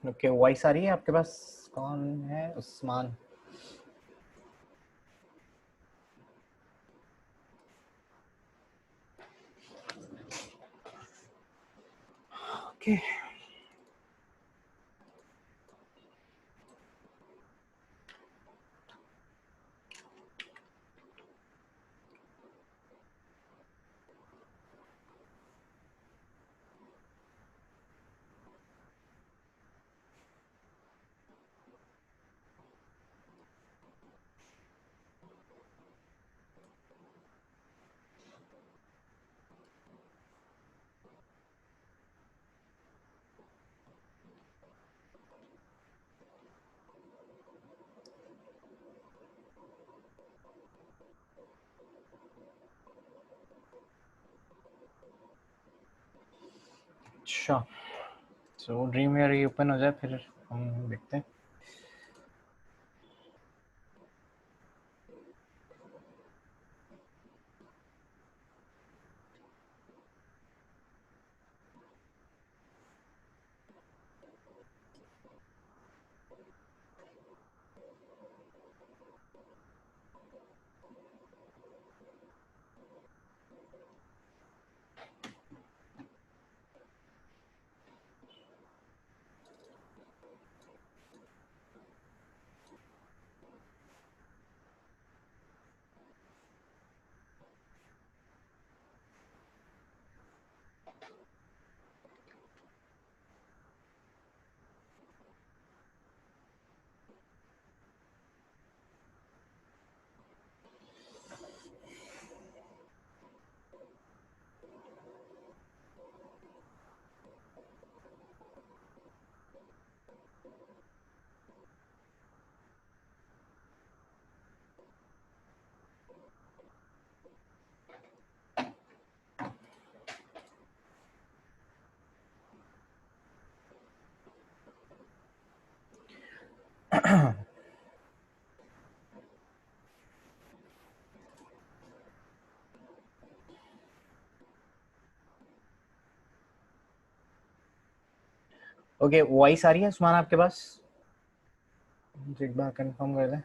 Okay, voice आ रही है आपके पास? कौन है? उस्मान। ओके, अच्छा। सो ड्रीम वेयर ये ओपन हो जाए फिर हम देखते हैं। ओके, वॉइस आ रही है उस्मान आपके पास? मुझे एक बार कंफर्म कर दें।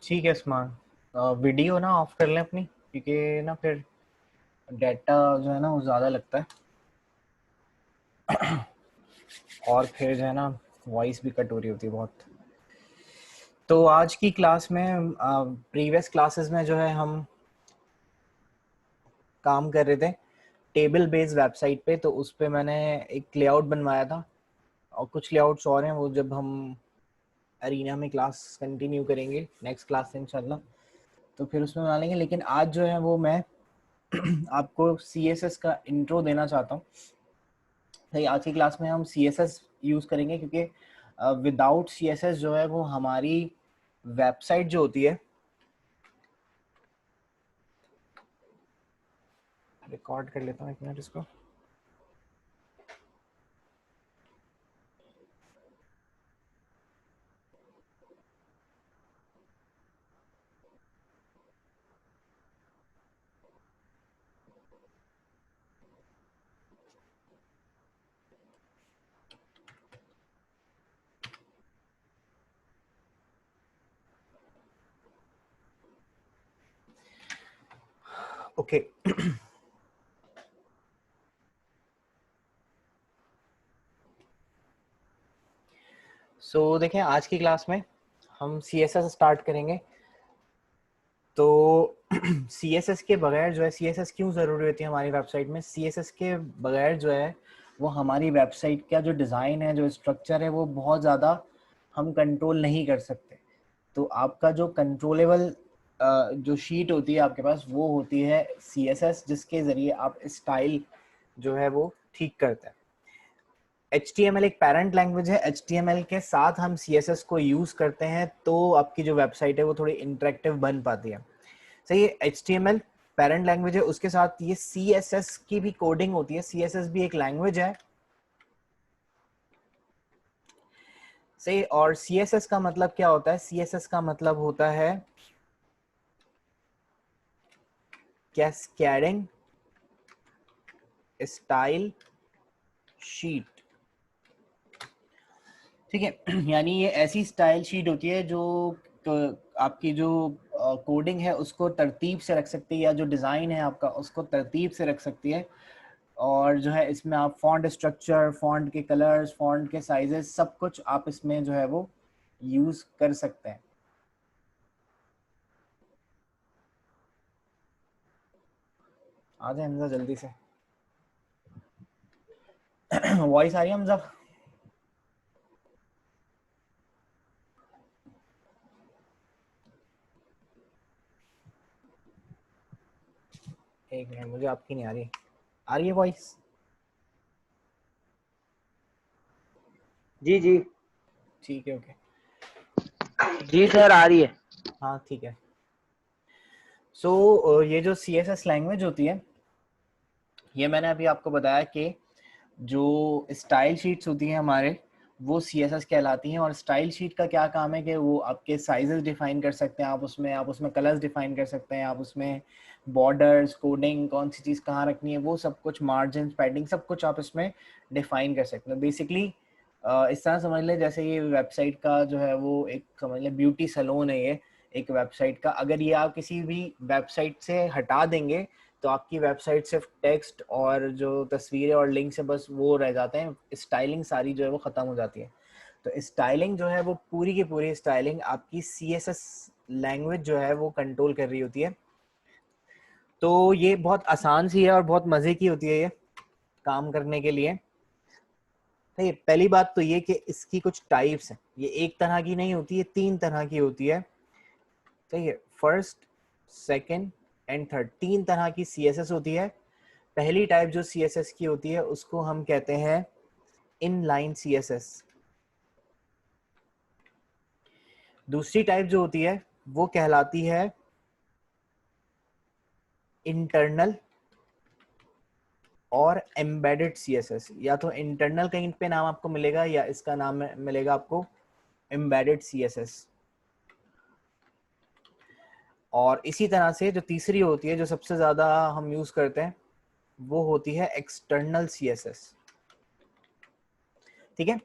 ठीक है उस्मान, वीडियो ना ऑफ कर लें अपनी, क्योंकि ना फिर डाटा जो है ना वो ज़्यादा लगता है और फिर जो है ना वॉइस भी कट हो रही होती है बहुत। तो आज की क्लास में प्रीवियस क्लासेस में जो है हम काम कर रहे थे टेबल बेस्ड वेबसाइट पे, तो उस पे मैंने एक लेआउट बनवाया था और कुछ लेआउट्स और हैं वो जब हम अरीना में क्लास कंटिन्यू करेंगे नेक्स्ट क्लास से इंशाल्लाह तो फिर उसमें बना लेंगे। लेकिन आज जो है वो मैं आपको CSS का इंट्रो देना चाहता हूँ। भाई आज की क्लास में हम CSS यूज़ करेंगे क्योंकि विदाउट CSS जो है वो हमारी वेबसाइट जो होती है, रिकॉर्ड कर लेता हूँ एक मिनट इसको। ओके सो देखें आज की क्लास में हम CSS स्टार्ट करेंगे। तो CSS के बगैर जो है, CSS क्यों ज़रूरी होती है हमारी वेबसाइट में? CSS के बगैर जो है वो हमारी वेबसाइट का जो डिज़ाइन है, जो स्ट्रक्चर है, वो बहुत ज़्यादा हम कंट्रोल नहीं कर सकते। तो आपका जो कंट्रोलेबल जो शीट होती है आपके पास वो होती है CSS, जिसके जरिए आप स्टाइल जो है वो ठीक करते हैं। HTML एक पेरेंट लैंग्वेज है, HTML के साथ हम CSS को यूज करते हैं तो आपकी जो वेबसाइट है वो थोड़ी इंटरेक्टिव बन पाती है। सही है, HTML पेरेंट लैंग्वेज है, उसके साथ ये CSS की भी कोडिंग होती है। CSS भी एक लैंग्वेज है, सही। और CSS का मतलब क्या होता है? CSS का मतलब होता है कैस्केडिंग स्टाइल शीट, ठीक है। यानी ये ऐसी स्टाइल शीट होती है जो आपकी जो कोडिंग है उसको तरतीब से रख सकती है, या जो डिज़ाइन है आपका उसको तरतीब से रख सकती है। और जो है इसमें आप फॉन्ट स्ट्रक्चर, फॉन्ट के कलर्स, फॉन्ट के साइजेस, सब कुछ आप इसमें जो है वो यूज कर सकते हैं। आ जाए हमजा जल्दी से। वॉइस आ रही है हमजा? एक मिनट, मुझे आपकी नहीं आ रही। आ रही है वॉइस? जी जी ठीक है, ओके। जी सर, आ रही है। हाँ ठीक है। सो ये जो CSS लैंग्वेज होती है, ये मैंने अभी आपको बताया कि जो स्टाइल शीट्स होती हैं हमारे, वो CSS कहलाती हैं। और स्टाइल शीट का क्या काम है कि वो आपके साइजेस डिफाइन कर सकते हैं, आप उसमें कलर्स डिफाइन कर सकते हैं, आप उसमें बॉर्डर्स, कोडिंग, कौन सी चीज़ कहाँ रखनी है, वो सब कुछ, मार्जिन, पैडिंग, सब कुछ आप इसमें डिफाइन कर सकते हैं। बेसिकली इस तरह समझ लें जैसे ये वेबसाइट का जो है वो एक, समझ लें ब्यूटी सैलून है ये एक वेबसाइट का। अगर ये आप किसी भी वेबसाइट से हटा देंगे तो आपकी वेबसाइट सिर्फ टेक्स्ट और जो तस्वीरें और लिंक से बस वो रह जाते हैं, स्टाइलिंग सारी जो है वो ख़त्म हो जाती है। तो स्टाइलिंग जो है वो पूरी की पूरी स्टाइलिंग आपकी CSS लैंग्वेज जो है वो कंट्रोल कर रही होती है। तो ये बहुत आसान सी है और बहुत मज़े की होती है ये काम करने के लिए। ठीक है, पहली बात तो ये कि इसकी कुछ टाइप्स हैं, ये एक तरह की नहीं होती है, 3 तरह की होती है। ठीक है, फर्स्ट, सेकंड एंड थर्ड, 3 तरह की CSS होती है। पहली टाइप जो CSS की होती है उसको हम कहते हैं इनलाइन CSS। दूसरी टाइप जो होती है वो कहलाती है इंटरनल और एम्बेडेड CSS। या तो इंटरनल कहीं पे नाम आपको मिलेगा या इसका नाम मिलेगा आपको एम्बेडेड CSS। और इसी तरह से जो तीसरी होती है जो सबसे ज्यादा हम यूज करते हैं वो होती है एक्सटर्नल CSS। ठीक है,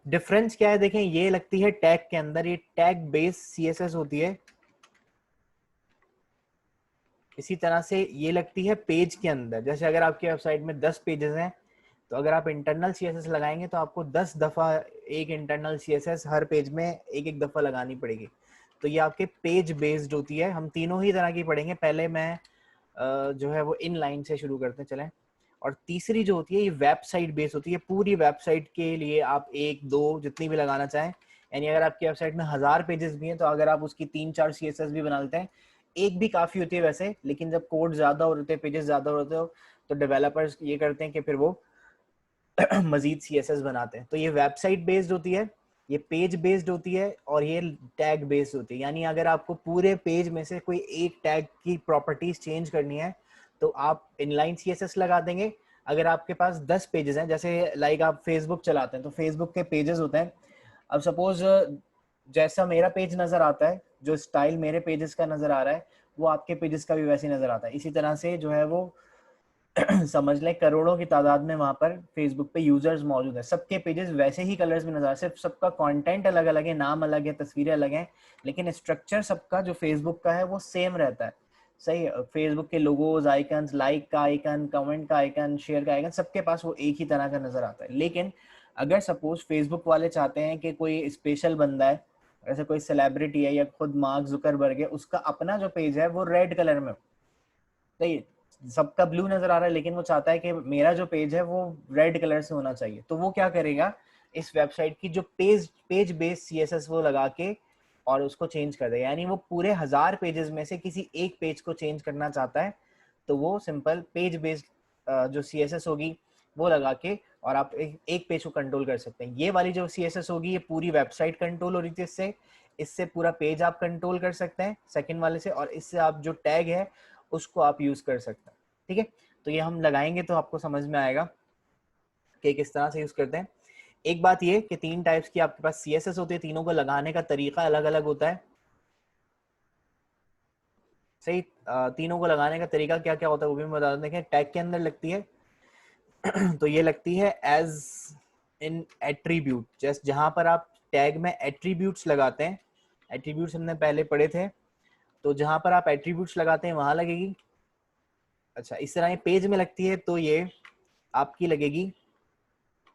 डिफरेंस क्या है देखें, ये लगती है टैग के अंदर, ये टैग बेस्ड CSS होती है। इसी तरह से ये लगती है पेज के अंदर। जैसे अगर आपकी वेबसाइट में 10 पेजेस हैं तो अगर आप इंटरनल CSS लगाएंगे तो आपको 10 दफ़ा एक इंटरनल CSS हर पेज में एक एक दफ़ा लगानी पड़ेगी। तो ये आपके पेज बेस्ड होती है। हम तीनों ही तरह की पढ़ेंगे, पहले मैं जो है वो इन लाइन से शुरू करते चलें। और तीसरी जो होती है ये वेबसाइट बेस्ड होती है। पूरी वेबसाइट के लिए आप एक दो जितनी भी लगाना चाहें, यानी अगर आपकी वेबसाइट में 1000 पेजेस भी हैं तो अगर आप उसकी 3-4 CSS भी बना लेते हैं, एक भी काफ़ी होती है वैसे, लेकिन जब कोड ज़्यादा हो रहे हैं, पेजेस ज़्यादा हो रहे हो तो डेवलपर्स ये करते हैं कि फिर वो मजीद CSS बनाते हैं। तो ये वेबसाइट बेस्ड होती है, ये पेज बेस्ड होती है और ये टैग बेस्ड होती है। यानी अगर आपको पूरे पेज में से कोई एक टैग की प्रॉपर्टीज चेंज करनी है तो आप इनलाइन CSS लगा देंगे। अगर आपके पास 10 पेजेस हैं, जैसे लाइक आप फेसबुक चलाते हैं तो फेसबुक के पेजेस होते हैं। अब सपोज जैसा मेरा पेज नजर आता है, जो स्टाइल मेरे पेजेस का नजर आ रहा है वो आपके पेजेस का भी वैसे ही नजर आता है। इसी तरह से जो है वो समझ लें करोड़ों की तादाद में वहां पर फेसबुक पे यूजर्स मौजूद है, सबके पेजेस वैसे ही कलर्स में नजर, सिर्फ सबका कंटेंट अलग अलग है, नाम अलग है, तस्वीरें अलग हैं, लेकिन स्ट्रक्चर सबका जो फेसबुक का है वो सेम रहता है। सही, फेसबुक के लोगोज, आइकन्स, लाइक का आइकन, कमेंट का आइकन, शेयर का आइकन, सबके पास वो एक ही तरह का नजर आता है। लेकिन अगर सपोज फेसबुक वाले चाहते हैं कि कोई स्पेशल बंदा है, ऐसे कोई सेलिब्रिटी है या खुद मार्क जुकरबर्ग है, उसका अपना जो पेज है वो रेड कलर में, सही, सबका ब्लू नजर आ रहा है लेकिन वो चाहता है कि मेरा जो पेज है वो रेड कलर से होना चाहिए, तो वो क्या करेगा, इस वेबसाइट की जो पेज बेस्ड CSS वो लगा के और उसको चेंज कर दे, यानी वो पूरे 1000 पेजेस में से किसी एक पेज को चेंज करना चाहता है तो वो सिंपल पेज बेस्ड जो CSS होगी वो लगा के और आप एक पेज को कंट्रोल कर सकते हैं। ये वाली जो CSS होगी ये पूरी वेबसाइट कंट्रोल हो रही थी, इससे पूरा पेज आप कंट्रोल कर सकते हैं सेकंड वाले से, और इससे आप जो टैग है उसको आप यूज कर सकते हैं। ठीक है, तो ये हम लगाएंगे तो आपको समझ में आएगा कि किस तरह से यूज करते हैं। एक बात ये कि 3 टाइप्स की आपके पास CSS होती है, तीनों को लगाने का तरीका अलग अलग होता है। सही, तीनों को लगाने का तरीका क्या क्या होता है वो भी मैं बता दें। टैग के अंदर लगती है तो ये लगती है एज इन एट्रीब्यूट, जस्ट जहां पर आप टैग में एट्रीब्यूट्स लगाते हैं, एट्रीब्यूट्स हमने पहले पढ़े थे, तो जहां पर आप एट्रीब्यूट्स लगाते हैं वहां लगेगी। अच्छा, इस तरह ये पेज में लगती है तो ये आपकी लगेगी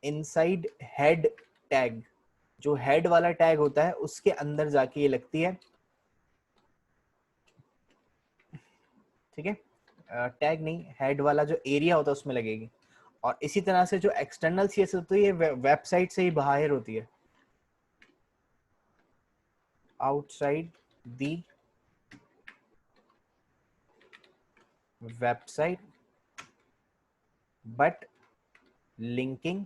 इनसाइड हेड टैग, जो हेड वाला टैग होता है उसके अंदर जाके ये लगती है। ठीक है, टैग नहीं, हेड वाला जो एरिया होता है उसमें लगेगी। और इसी तरह से जो एक्सटर्नल CSS होती है वेबसाइट से ही बाहर होती है, outside the website but linking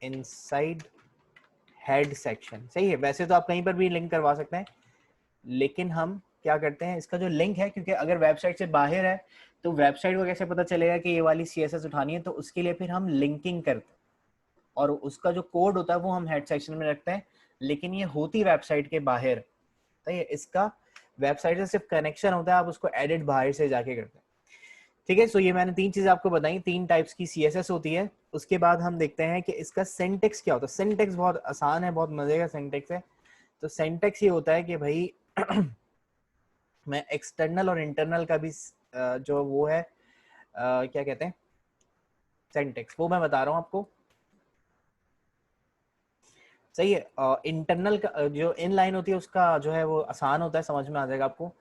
inside head section. सही है, वैसे तो आप कहीं पर भी लिंक करवा सकते हैं, लेकिन हम क्या करते हैं, इसका जो लिंक है, क्योंकि अगर वेबसाइट से बाहर है तो वेबसाइट को कैसे पता चलेगा कि ये वाली CSS उठानी है, तो उसके लिए फिर हम लिंकिंग करते हैं और उसका जो कोड होता है वो हम हेड सेक्शन में रखते हैं, लेकिन ये होती वेबसाइट के बाहर। तो ये इसका वेबसाइट से सिर्फ कनेक्शन होता है, आप उसको एडिट बाहर से जाके करते हैं। ठीक है, सो ये मैंने 3 चीजें आपको बताई, 3 टाइप्स की CSS होती है। उसके बाद हम देखते हैं कि इसका सिंटेक्स क्या होता है। सिंटेक्स बहुत आसान है, बहुत मजे का सिंटेक्स है। तो सिंटेक्स ये होता है कि भाई मैं एक्सटर्नल और इंटरनल का भी जो वो है क्या कहते हैं सिंटेक्स, वो मैं बता रहा हूँ आपको। सही है, इंटरनल का जो इन लाइन होती है उसका जो है वो आसान होता है, समझ में आ जाएगा आपको।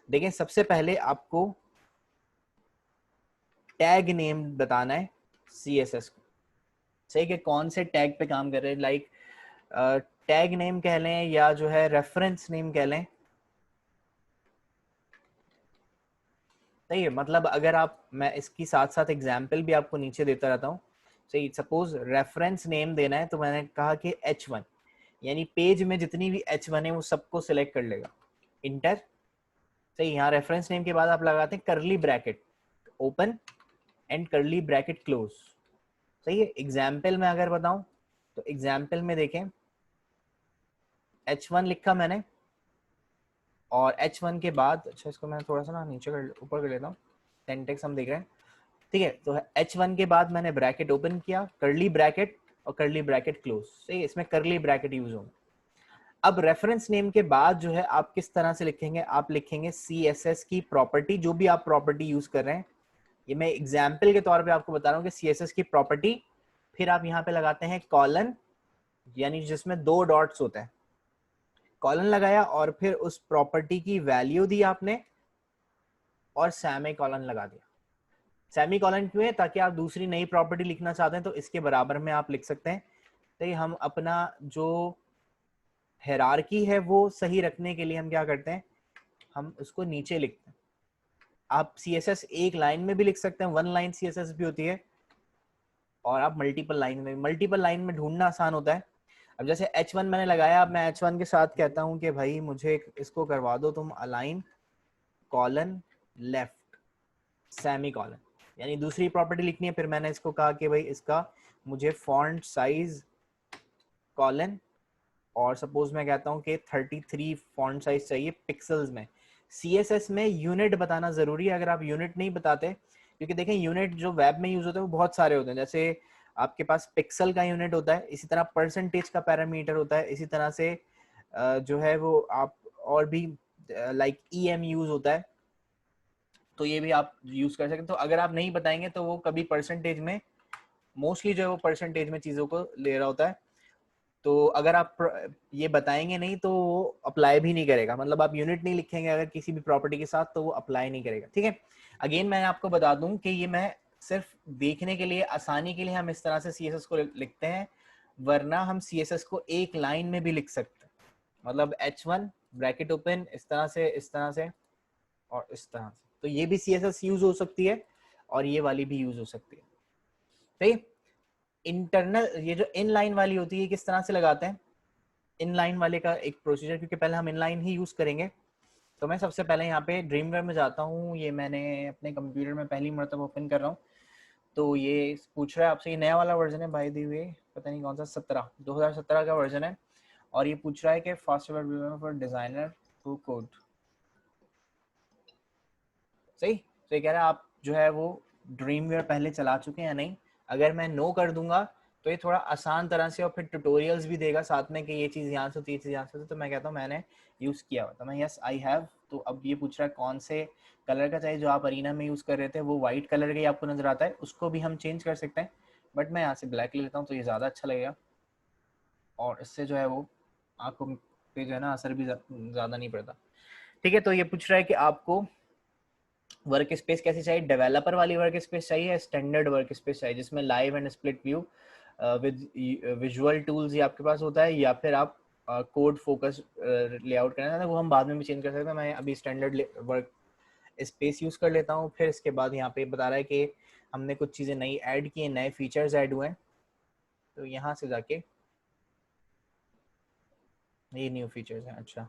देखिए, सबसे पहले आपको टैग नेम बताना है CSS को। सही है, कौन से टैग पे काम कर रहे हैं, लाइक टैग नेम कह लें या जो है रेफरेंस नेम कह लें। सही है, मतलब अगर आप, मैं इसकी साथ साथ एग्जाम्पल भी आपको नीचे देता रहता हूँ। सही, सपोज रेफरेंस नेम देना है तो मैंने कहा कि H1, यानी पेज में जितनी भी H1 है वो सबको सिलेक्ट कर लेगा, इंटर। सही, यहाँ रेफरेंस नेम के बाद आप लगाते हैं करली ब्रैकेट ओपन एंड करली ब्रैकेट क्लोज। सही है, एग्जाम्पल में अगर बताऊं तो एग्जाम्पल में देखें, H1 लिखा मैंने और H1 के बाद, अच्छा इसको मैं थोड़ा सा ना नीचे कर ऊपर कर लेता हूँ, सिंटेक्स हम देख रहे हैं। ठीक है, तो H1 के बाद मैंने ब्रैकेट ओपन किया, करली ब्रैकेट और करली ब्रैकेट क्लोज। सही, इसमें करली ब्रैकेट यूज होगा। अब रेफरेंस नेम के बाद जो है आप किस तरह से लिखेंगे, आप लिखेंगे CSS की प्रॉपर्टी, जो भी आप प्रॉपर्टी यूज कर रहे हैं। ये मैं एग्जाम्पल के तौर पे आपको बता रहा हूँ कि CSS की प्रॉपर्टी, फिर आप यहाँ पे लगाते हैं कॉलन, यानी जिसमें 2 डॉट्स होते हैं, कॉलन लगाया और फिर उस प्रॉपर्टी की वैल्यू दी आपने और सेमी कॉलन लगा दिया। सेमी कॉलन क्यों है, ताकि आप दूसरी नई प्रॉपर्टी लिखना चाहते हैं तो इसके बराबर में आप लिख सकते हैं। तो ये हम अपना जो हायरार्की है वो सही रखने के लिए हम क्या करते हैं, हम उसको नीचे लिखते हैं। आप CSS एक लाइन में भी लिख सकते हैं, 1 लाइन CSS भी होती है, और आप मल्टीपल लाइन में ढूंढना आसान होता है। अब जैसे H1 मैंने लगाया, अब मैं H1 के साथ कहता हूं कि भाई मुझे इसको करवा दो तुम align colon left semi colon, यानी दूसरी प्रॉपर्टी लिखनी है। फिर मैंने इसको कहा कि भाई इसका मुझे फॉन्ट साइज कॉलन, और सपोज मैं कहता हूँ कि 33 फॉन्ट साइज चाहिए पिक्सल्स में। CSS में यूनिट बताना जरूरी है, अगर आप यूनिट नहीं बताते, क्योंकि देखें यूनिट जो वेब में यूज होते हैं वो बहुत सारे होते हैं, जैसे आपके पास पिक्सल का यूनिट होता है, इसी तरह परसेंटेज का पैरामीटर होता है, इसी तरह से जो है वो आप और भी लाइक EM यूज होता है, तो ये भी आप यूज कर सकते हैं। तो अगर आप नहीं बताएंगे तो वो कभी परसेंटेज में, मोस्टली जो है वो परसेंटेज में चीजों को ले रहा होता है, तो अगर आप ये बताएंगे नहीं तो वो अप्लाई भी नहीं करेगा, मतलब आप यूनिट नहीं लिखेंगे अगर किसी भी प्रॉपर्टी के साथ तो वो अप्लाई नहीं करेगा। ठीक है, अगेन मैं आपको बता दूं कि ये मैं सिर्फ देखने के लिए, आसानी के लिए हम इस तरह से CSS को लिखते हैं, वरना हम CSS को एक लाइन में भी लिख सकते हैं, मतलब H1 ब्रैकेट ओपन इस तरह से और इस तरह से, तो ये भी CSS यूज हो सकती है और ये वाली भी यूज हो सकती है। सही। इंटरनल ये जो इन लाइन वाली होती है किस तरह से लगाते हैं, इन लाइन वाले का एक प्रोसीजर, क्योंकि पहले हम इन लाइन ही यूज करेंगे। तो मैं सबसे पहले यहाँ पे ड्रीमवेयर में जाता हूँ, ये मैंने अपने कंप्यूटर में पहली मरतबा ओपन कर रहा हूँ। तो ये पूछ रहा है आपसे, ये नया वाला वर्जन है बाय द वे, पता नहीं कौन सा, 2017 का वर्जन है। और ये पूछ रहा है कि fast for designer to code. सही। तो ये कह रहा है आप जो है वो ड्रीमवेयर पहले चला चुके हैं या नहीं। अगर मैं नो कर दूंगा तो ये थोड़ा आसान तरह से, और फिर ट्यूटोरियल्स भी देगा साथ में कि ये चीज़ यहाँ से होती है, ये चीज़ यहाँ से होती है। तो मैं कहता हूँ मैंने यूज़ किया हुआ, तो मैं यस आई हैव। तो अब ये पूछ रहा है कौन से कलर का चाहिए, जो आप अरीना में यूज़ कर रहे थे वो वाइट कलर का ही आपको नज़र आता है, उसको भी हम चेंज कर सकते हैं, बट मैं यहाँ से ब्लैक ले लेता हूँ तो ये ज़्यादा अच्छा लगेगा, और इससे जो है वो आंखों पे जो है ना असर भी ज़्यादा नहीं पड़ता। ठीक है। तो ये पूछ रहा है कि आपको वर्क स्पेस कैसी चाहिए, डेवलपर वाली वर्क स्पेस चाहिए या स्टैंडर्ड वर्क स्पेस चाहिए जिसमें live and split view with visual tools ही आपके पास होता है, या फिर आप कोड फोकस लेआउट करना चाहते हैं, वो हम बाद में भी चेंज कर सकते हैं। मैं अभी स्टैंडर्ड वर्क स्पेस यूज कर लेता हूँ। फिर इसके बाद यहाँ पे बता रहा है कि हमने कुछ चीज़ें नई ऐड की हैं, नए फीचर्स ऐड हुए हैं, तो यहाँ से जाके ये न्यू फीचर्स हैं। अच्छा,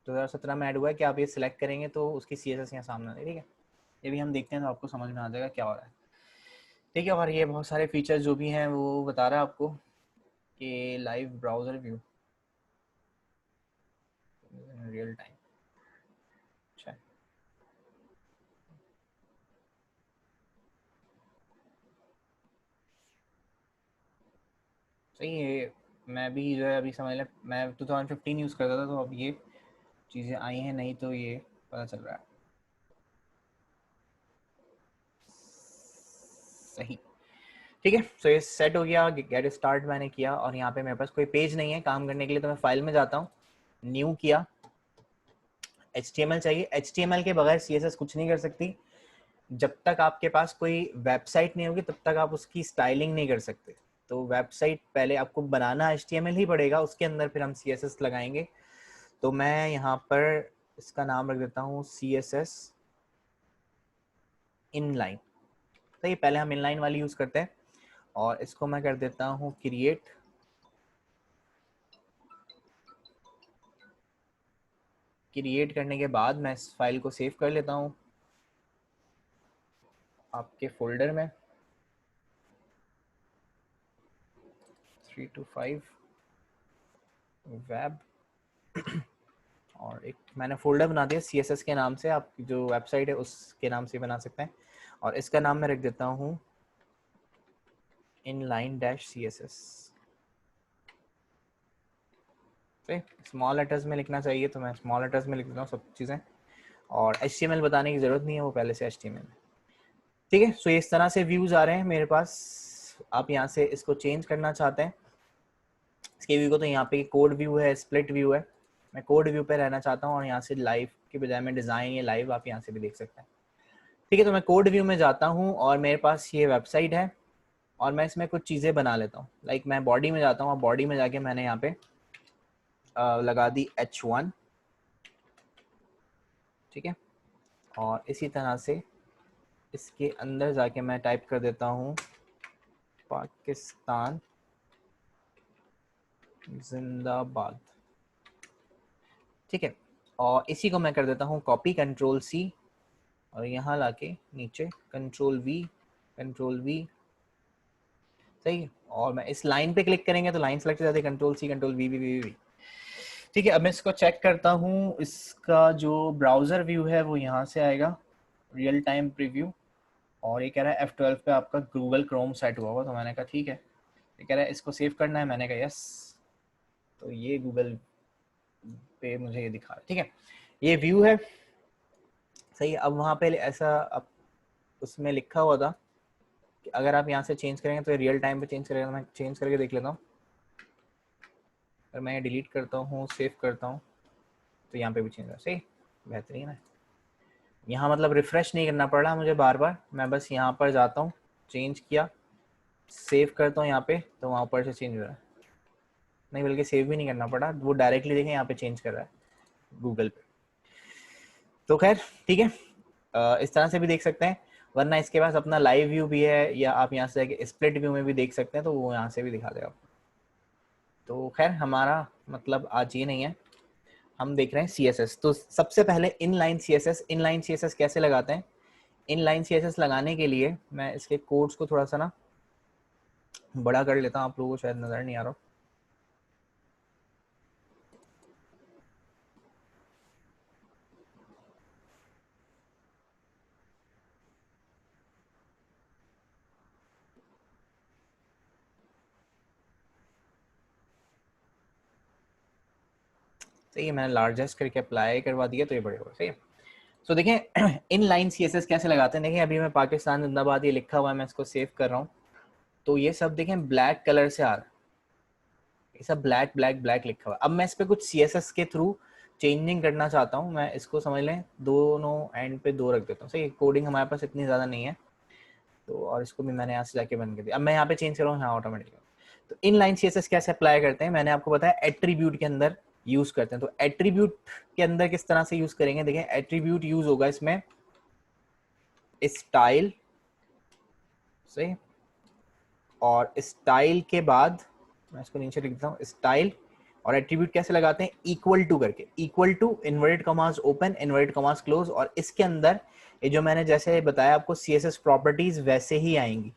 2017 में ऐड हुआ है कि आप ये सिलेक्ट करेंगे तो उसकी CSS यहाँ सामने आएगी। ठीक है, ये भी हम देखते हैं तो आपको समझ में आ जाएगा क्या हो रहा है। ठीक है। और ये बहुत सारे फीचर्स जो भी हैं वो बता रहा है आपको कि live browser view real time. अच्छा, सही है। मैं भी जो है अभी समझ लें मैं 2015 यूज़ करता था, तो अब ये चीज़ें आई हैं, नहीं तो ये पता चल रहा है। सही। ठीक है। सो ये सेट हो गया, गेट स्टार्ट मैंने किया, और यहाँ पे मेरे पास कोई पेज नहीं है काम करने के लिए, तो मैं फाइल में जाता हूँ, न्यू किया, HTML चाहिए। HTML के बगैर CSS कुछ नहीं कर सकती। जब तक आपके पास कोई वेबसाइट नहीं होगी तब तक आप उसकी स्टाइलिंग नहीं कर सकते। तो वेबसाइट पहले आपको बनाना HTML ही पड़ेगा, उसके अंदर फिर हम CSS लगाएंगे। तो मैं यहाँ पर इसका नाम रख देता हूँ CSS इनलाइन। तो ये पहले हम इनलाइन वाली यूज़ करते हैं, और इसको मैं कर देता हूँ क्रिएट। क्रिएट करने के बाद मैं इस फाइल को सेव कर लेता हूँ आपके फोल्डर में 325 वेब, और एक मैंने फोल्डर बना दिया CSS के नाम से, आप जो वेबसाइट है उसके नाम से बना सकते हैं, और इसका नाम मैं रख देता हूँ inline-css। स्मॉल लेटर्स में लिखना चाहिए तो मैं स्मॉल लेटर्स में लिख देता हूँ सब चीज़ें, और HTML बताने की ज़रूरत नहीं है, वो पहले से HTML है। ठीक है। सो इस तरह से व्यूज़ आ रहे हैं मेरे पास। आप यहाँ से इसको चेंज करना चाहते हैं इसके व्यू को, तो यहाँ पे कोड व्यू है, स्प्लिट व्यू है, मैं कोड व्यू पे रहना चाहता हूँ, और यहाँ से लाइव के बजाय मैं डिज़ाइन या लाइव आप यहाँ से भी देख सकते हैं। ठीक है। तो मैं कोड व्यू में जाता हूँ और मेरे पास ये वेबसाइट है, और मैं इसमें कुछ चीज़ें बना लेता हूँ। लाइक मैं बॉडी में जाता हूँ, और बॉडी में जाके मैंने यहाँ पे लगा दी H1। ठीक है। और इसी तरह से इसके अंदर जाके मैं टाइप कर देता हूँ पाकिस्तान जिंदाबाद। ठीक है। और इसी को मैं कर देता हूँ कॉपी, Ctrl+C, और यहाँ लाके नीचे Ctrl+V। सही है। और मैं इस लाइन पे क्लिक करेंगे तो लाइन सेलेक्ट हो जाती है, Ctrl+C Ctrl+V। ठीक है। अब मैं इसको चेक करता हूँ, इसका जो ब्राउज़र व्यू है वो यहाँ से आएगा, रियल टाइम प्रीव्यू, और ये कह रहा है F12 पे आपका गूगल क्रोम सेट हुआ हुआ, तो मैंने कहा ठीक है। ये कह रहा है इसको सेव करना है, मैंने कहा यस। तो ये गूगल पे मुझे ये दिखा रहा है। ठीक है, ये व्यू है। सही है। अब वहाँ पे ऐसा अब उसमें लिखा हुआ था कि अगर आप यहाँ से चेंज करेंगे तो रियल टाइम पे चेंज करेगा। मैं चेंज करके देख लेता हूँ। अगर मैं डिलीट करता हूँ, सेव करता हूँ, तो यहाँ पे भी चेंज है। सही, बेहतरीन है। यहाँ मतलब रिफ्रेश नहीं करना पड़ रहा मुझे बार बार, मैं बस यहाँ पर जाता हूँ, चेंज किया, सेव करता हूँ यहाँ पे तो वहाँ ऊपर से चेंज हो रहा है, नहीं बल्कि सेव भी नहीं करना पड़ा, वो डायरेक्टली देखें यहाँ पे चेंज कर रहा है गूगल पे। तो खैर ठीक है, इस तरह से भी देख सकते हैं, वरना इसके पास अपना लाइव व्यू भी है, या आप यहाँ से स्प्लिट व्यू में भी देख सकते हैं, तो वो यहाँ से भी दिखा देगा। तो खैर हमारा मतलब आज ये नहीं है, हम देख रहे हैं CSS। तो सबसे पहले इनलाइन CSS कैसे लगाते हैं। इनलाइन CSS लगाने के लिए मैं इसके कोड्स को थोड़ा सा ना बड़ा कर लेता हूँ, आप लोगों को शायद नजर नहीं आ रहा। सही है, मैंने लार्जेस्ट करके अप्लाई करवा दिया तो ये बड़े होगा। सही है। सो देखें इनलाइन CSS कैसे लगाते हैं। देखें अभी मैं पाकिस्तान जिंदाबाद ये लिखा हुआ है, मैं इसको सेव कर रहा हूँ, तो ये सब देखें ब्लैक कलर से आ रहा है, ये सब ब्लैक ब्लैक ब्लैक लिखा हुआ है। अब मैं इस पे कुछ CSS के थ्रू चेंजिंग करना चाहता हूँ, मैं इसको समझ लें दोनों एंड पे 2 रख देता हूँ। सही, कोडिंग हमारे पास इतनी ज़्यादा नहीं है, तो और इसको भी मैंने यहाँ से जाके बंद कर दिया। अब मैं यहाँ पे चेंज कर रहा हूँ, हाँ ऑटोमेटिकली। तो इनलाइन CSS कैसे अप्लाई करते हैं, मैंने आपको बताया एट्रीब्यूट के अंदर यूज करते हैं। तो एट्रीब्यूट के अंदर किस तरह से यूज करेंगे, देखें एट्रीब्यूट यूज होगा इसमें स्टाइल, सही, और स्टाइल के बाद मैं इसको नीचे लिख देता हूँ स्टाइल, और एट्रीब्यूट कैसे लगाते हैं, इक्वल टू करके, equal to inverted commas open inverted commas close, और इसके अंदर ये जो मैंने जैसे बताया आपको CSS प्रॉपर्टीज वैसे ही आएंगी।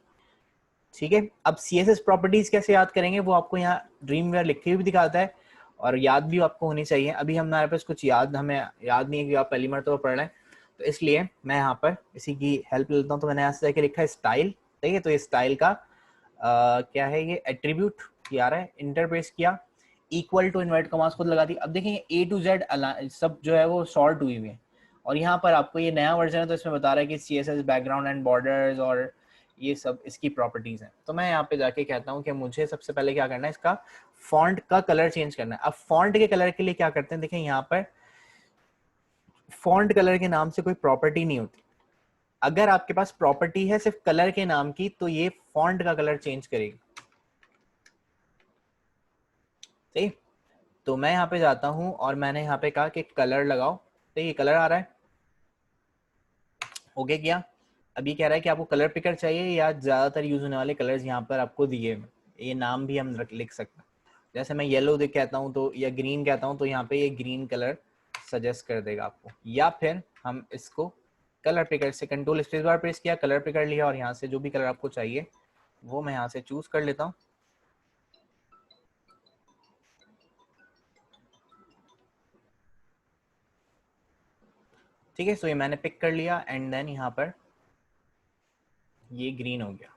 ठीक है, अब CSS प्रॉपर्टीज कैसे याद करेंगे वो आपको यहाँ ड्रीमवेयर लिखे हुए भी दिखाता है, और याद भी आपको होनी चाहिए। अभी हमारे पास कुछ हमें याद नहीं है कि आप पहली मरतबा पढ़ रहे हैं, तो इसलिए मैं यहाँ पर इसी की हेल्प लेता हूँ। तो मैंने यहाँ से जाके लिखा है स्टाइल, ठीक है, तो ये स्टाइल का क्या है, ये एट्रीब्यूट क्या आ रहा है, इंटरप्रेस किया, इक्वल टू इन्वर्ट कमास खुद लगा दी। अब देखेंगे A to Z सब जो है वो सॉर्ट हुई हुई है, और यहाँ पर आपको ये नया वर्जन है तो इसमें बता रहा है कि CSS बैकग्राउंड एंड बॉर्डर्स और ये सब इसकी प्रॉपर्टीज हैं। तो मैं यहाँ पे जाके कहता हूँ कि मुझे सबसे पहले क्या करना है, इसका फॉन्ट का कलर चेंज करना है। अब फॉन्ट के कलर के लिए क्या करते हैं, देखें यहाँ पर फॉन्ट कलर के नाम से कोई प्रॉपर्टी नहीं होती। अगर आपके पास प्रॉपर्टी है सिर्फ कलर के नाम की, तो ये फॉन्ट का कलर चेंज करेगी। सही, तो मैं यहाँ पे जाता हूँ और मैंने यहाँ पे कहा कि कलर लगाओ, तो ये कलर आ रहा है, ओके किया। अभी कह रहा है कि आपको कलर पिकर चाहिए या ज्यादातर यूज होने वाले कलर्स यहाँ पर आपको दिए, ये नाम भी हम लिख सकते हैं। जैसे मैं येलो कहता हूँ तो, या ग्रीन कहता हूँ, तो यहाँ पे ये ग्रीन कलर सजेस्ट कर देगा आपको। या फिर हम इसको कलर पिकर से कंट्रोल स्पेस बार प्रेस किया, कलर पिकर लिया, और यहाँ से जो भी कलर आपको चाहिए वो मैं यहाँ से चूज कर लेता हूँ। ठीक है, सो ये मैंने पिक कर लिया, एंड देन यहाँ पर ये ग्रीन हो गया,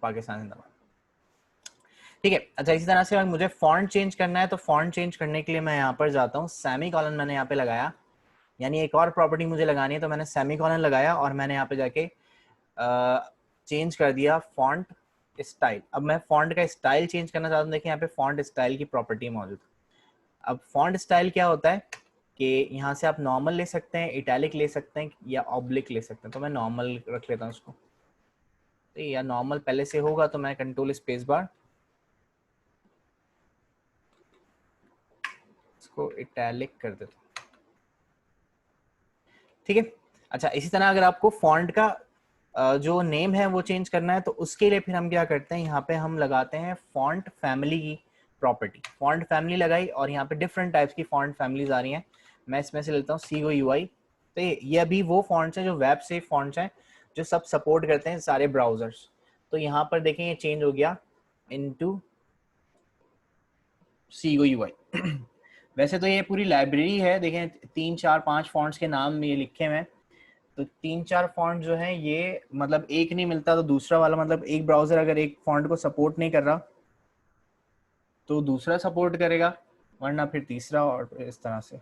पाकिस्तान जिंदाबाद। ठीक है, अच्छा इसी तरह से अगर मुझे फॉन्ट चेंज करना है, तो फॉन्ट चेंज करने के लिए मैं यहाँ पर जाता हूँ, सेमी कॉलन मैंने यहाँ पे लगाया, यानी एक और प्रॉपर्टी मुझे लगानी है, तो मैंने सेमी कॉलन लगाया और मैंने यहाँ पे जाके चेंज कर दिया फॉन्ट स्टाइल। अब मैं फॉन्ट का स्टाइल चेंज करना चाहता हूँ, देखिए यहाँ पे फॉन्ट स्टाइल की प्रॉपर्टी मौजूद है। अब फॉन्ट स्टाइल क्या होता है कि यहाँ से आप नॉर्मल ले सकते हैं, इटैलिक ले सकते हैं, या ऑब्लिक ले सकते हैं। तो मैं नॉर्मल रख लेता हूँ इसको, तो या नॉर्मल पहले से होगा तो मैं कंट्रोल स्पेस बार, इसको इटैलिक कर देता हूँ। ठीक है, अच्छा इसी तरह अगर आपको फॉन्ट का जो नेम है वो चेंज करना है, तो उसके लिए फिर हम क्या करते हैं, यहाँ पे हम लगाते हैं फॉन्ट फैमिली की प्रॉपर्टी। फॉन्ट फैमिली लगाई और यहाँ पे डिफरेंट टाइप्स की फॉन्ट फैमिलीज आ रही हैं, मैं इसमें से लेता हूँ COUI। तो ये अभी वो फॉन्ट्स हैं जो वेब सेफ फॉन्ट्स हैं, जो सब सपोर्ट करते हैं सारे ब्राउजर्स। तो यहाँ पर देखें ये चेंज हो गया इनटू COUI। वैसे तो ये पूरी लाइब्रेरी है, देखें 3 4 5 फॉन्ट्स के नाम ये लिखे हुए हैं। तो 3 4 फॉन्ट जो है ये मतलब एक नहीं मिलता तो दूसरा वाला, मतलब एक ब्राउजर अगर एक फॉन्ट को सपोर्ट नहीं कर रहा तो दूसरा सपोर्ट करेगा, वरना फिर तीसरा, और इस तरह से।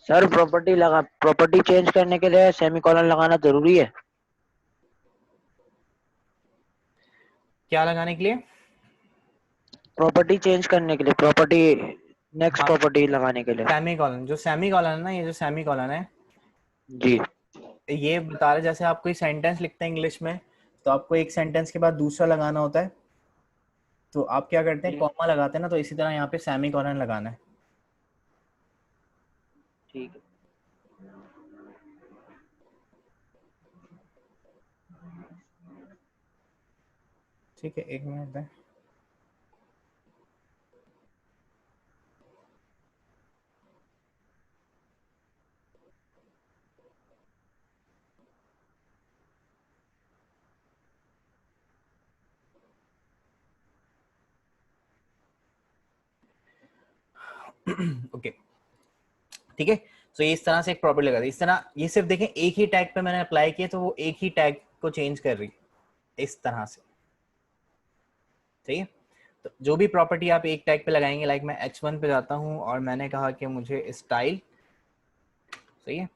सर प्रॉपर्टी चेंज करने के लिए सेमीकोलन लगाना जरूरी है? क्या लगाने के लिए? प्रॉपर्टी चेंज करने के लिए, प्रॉपर्टी नेक्स्ट हाँ, प्रॉपर्टी लगाने के लिए। सेमी कॉलन, जो सेमी कॉलन है ना, ये जो सेमी कॉलन है जी। ये बता रहे, जैसे आप कोई सेंटेंस लिखते हैं इंग्लिश में, तो आपको एक सेंटेंस के बाद दूसरा लगाना होता है, तो आप क्या करते हैं, जी, कॉमा लगाते हैं ना, तो इसी तरह यहाँ पे सेमी कॉलन लगाना है। ठीक है। ठीक है, एक मिनट है। ओके, ठीक है। तो ये इस तरह से एक प्रॉपर्टी लगा दी, इस तरह ये सिर्फ देखें एक ही टैग पे मैंने अप्लाई किया, तो वो एक ही टैग को चेंज कर रही इस तरह से, ठीक है। तो जो भी प्रॉपर्टी आप एक टैग पे लगाएंगे, लाइक मैं H1 पे जाता हूँ और मैंने कहा कि मुझे स्टाइल, सही है,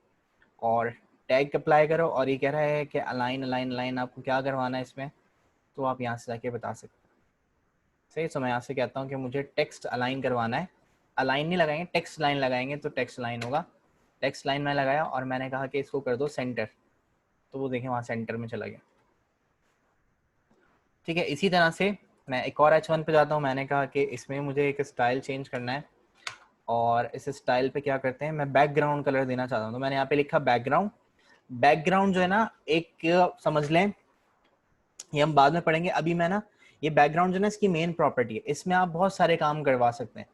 और टैग अप्लाई करो, और ये कह रहा है कि अलाइन अलाइन अलाइन आपको क्या करवाना है इसमें, तो आप यहाँ से जाके बता सकते हैं, सही। तो मैं यहाँ से कहता हूँ कि मुझे टेक्स्ट अलाइन करवाना है, अलाइन नहीं लगाएंगे, टेक्स्ट लाइन लगाएंगे, तो टेक्स्ट लाइन होगा। टेक्स्ट लाइन मैंने लगाया और मैंने कहा कि इसको कर दो सेंटर, तो वो देखें वहाँ सेंटर में चला गया, ठीक है। इसी तरह से मैं एक और H1 पे जाता हूँ, मैंने कहा कि इसमें मुझे एक स्टाइल चेंज करना है, और इस स्टाइल पे क्या करते हैं, मैं बैकग्राउंड कलर देना चाहता हूँ, तो मैंने यहाँ पे लिखा बैकग्राउंड। बैकग्राउंड जो है ना, एक समझ लें, ये हम बाद में पढ़ेंगे, अभी मैं ना, ये बैकग्राउंड जो है ना, इसकी मेन प्रॉपर्टी है, इसमें आप बहुत सारे काम करवा सकते हैं।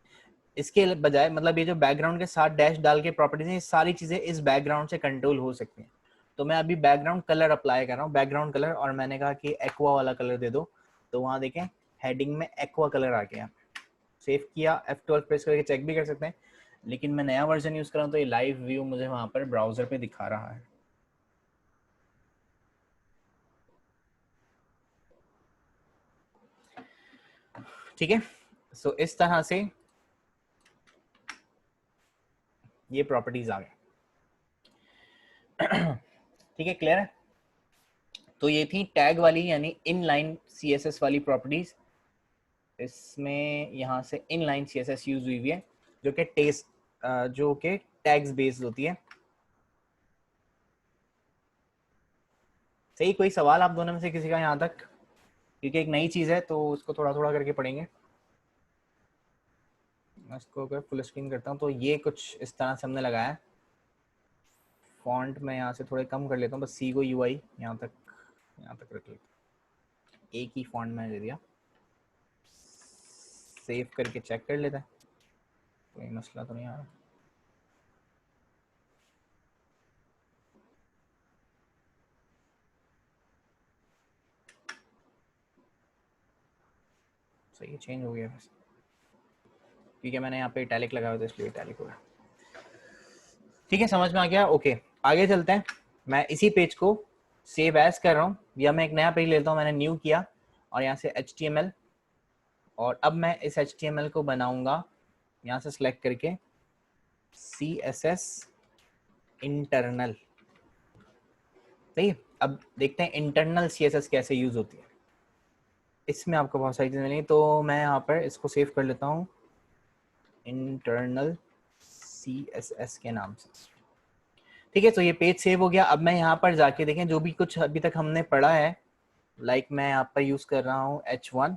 इसके बजाय मतलब ये जो बैकग्राउंड के साथ डैश डाल के प्रॉपर्टीज हैं, ये सारी चीजें इस बैकग्राउंड से कंट्रोल हो सकती हैं। तो मैं अभी बैकग्राउंड कलर अप्लाई कर रहा हूँ, बैकग्राउंड कलर, और मैंने कहा कि एक्वा वाला कलर दे दो, तो वहां देखें हेडिंग में एक्वा कलर आ गया। सेव किया, F12 प्रेस करके चेक भी कर सकते हैं, लेकिन मैं नया वर्जन यूज कर रहा हूँ, तो ये लाइव व्यू मुझे वहां पर ब्राउजर पे दिखा रहा है। ठीक है, सो इस तरह से ये प्रॉपर्टीज आ गए। ठीक है, क्लियर है। तो ये थी टैग वाली यानी इनलाइन CSS वाली प्रॉपर्टीज। इसमें यहाँ से इनलाइन CSS यूज हुई है, जो कि टेस्ट, जो कि टैग्स बेस्ड होती है। सही, कोई सवाल आप दोनों में से किसी का यहाँ तक, क्योंकि एक नई चीज है तो उसको थोड़ा थोड़ा करके पढ़ेंगे। मैं इसको अगर फुल स्क्रीन करता हूँ, तो ये कुछ इस तरह से हमने लगाया है। फॉन्ट मैं यहाँ से थोड़े कम कर लेता हूँ, बस सी को UI यहाँ तक रख लेता हूँ, एक ही फॉन्ट मैंने दे दिया। सेव करके चेक कर लेता है, कोई मसला तो नहीं आ रहा। सही, चेंज हो गया वैसे, क्योंकि मैंने यहाँ पे इटैलिक लगाया था इसलिए इटैलिक हो गया। ठीक है, समझ में आ गया। ओके, आगे चलते हैं। मैं इसी पेज को सेव एज कर रहा हूँ, या मैं एक नया पेज लेता हूँ, मैंने न्यू किया और यहाँ से HTML, और अब मैं इस HTML को बनाऊंगा यहाँ से सिलेक्ट करके CSS इंटरनल। सही, अब देखते हैं इंटरनल CSS कैसे यूज होती है। इसमें आपको बहुत सारी चीज़ें मिलेंगी, तो मैं यहाँ पर इसको सेव कर लेता हूँ इंटरनल CSS के नाम से। ठीक है, तो ये पेज सेव हो गया। अब मैं यहाँ पर जाके देखें जो भी कुछ अभी तक हमने पढ़ा है, लाइक मैं यहाँ पर यूज कर रहा हूँ H1,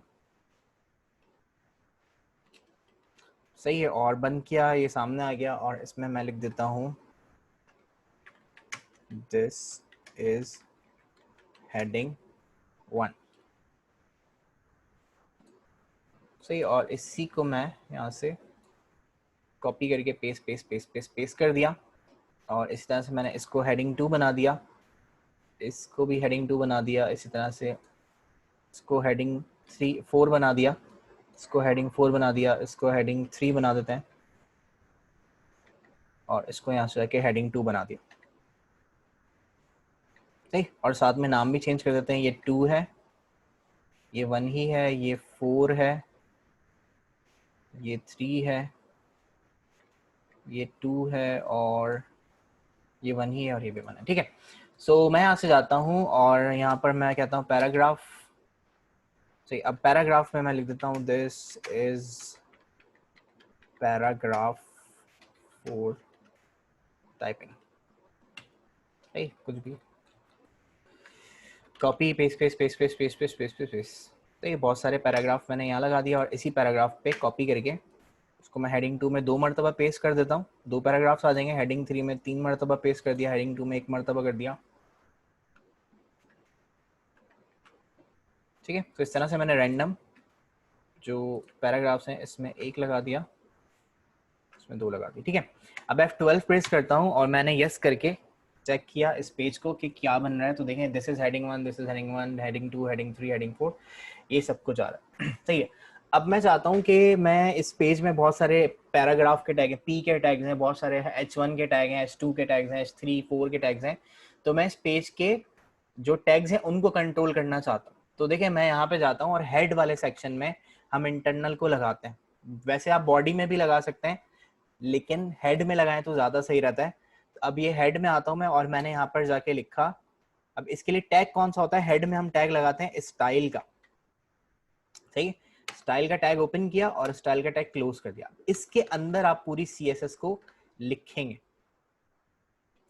सही है, और बंद किया, ये सामने आ गया, और इसमें मैं लिख देता हूँ दिस इज हेडिंग 1, सही, और इसी को मैं यहाँ से कॉपी करके paste paste paste paste paste कर दिया, और इस तरह से मैंने इसको हेडिंग 2 बना दिया, इसको भी हेडिंग 2 बना दिया, इसी तरह से इसको हेडिंग 4 बना दिया, इसको हेडिंग 4 बना दिया, इसको हेडिंग 3 बना देते हैं, और इसको यहाँ से जाके हेडिंग 2 बना दिया, सही, और साथ में नाम भी चेंज कर देते हैं। ये 2 है, ये 1 ही है, ये 4 है, ये 3 है, ये 2 है, और ये 1 ही है, और ये भी 1 है। ठीक है, सो मैं यहाँ से जाता हूँ और यहाँ पर मैं कहता हूँ पैराग्राफ। सही, अब पैराग्राफ में मैं लिख देता हूँ this is paragraph for typing, कुछ भी copy paste paste paste paste paste paste paste paste paste. तो ये बहुत सारे पैराग्राफ मैंने यहाँ लगा दिया और इसी पैराग्राफ पे कॉपी करके उसको मैं हेडिंग 2 में 2 मरतबा पेस्ट कर देता हूँ, 2 पैराग्राफ्स आ जाएंगे। हेडिंग 3 में 3 मरतबा पेस्ट कर दिया, हेडिंग 2 में 1 मरतबा कर दिया, ठीक है। तो इस तरह से मैंने रैंडम जो पैराग्राफ्स हैं इसमें 1 लगा दिया, इसमें 2 लगा दिया, ठीक है। अब F12 प्रेस करता हूँ और मैंने यस करके चेक किया इस पेज को कि क्या बन रहा है। तो देखें this is heading 1, this is heading 1, heading 2, heading 3, heading 4, ये सब कुछ आ रहा है, सही है। अब मैं चाहता हूँ कि मैं इस पेज में बहुत सारे पैराग्राफ के टैग हैं, P के टैग्स हैं, बहुत सारे H1 के टैग हैं, H2 के टैग्स हैं, H3, 4 के टैग्स हैं। तो मैं इस पेज के जो टैग्स हैं उनको कंट्रोल करना चाहता हूँ। तो देखिए मैं यहाँ पे जाता हूँ और हेड वाले सेक्शन में हम इंटरनल को लगाते हैं। वैसे आप बॉडी में भी लगा सकते हैं, लेकिन हेड में लगाएं तो ज़्यादा सही रहता है। अब ये हेड में आता हूँ मैं और मैंने यहाँ पर जाके लिखा। अब इसके लिए टैग कौन सा होता है, हेड में हम टैग लगाते हैं स्टाइल का, सही है। स्टाइल का टैग ओपन किया और स्टाइल का टैग क्लोज कर दिया। इसके अंदर आप पूरी CSS को लिखेंगे,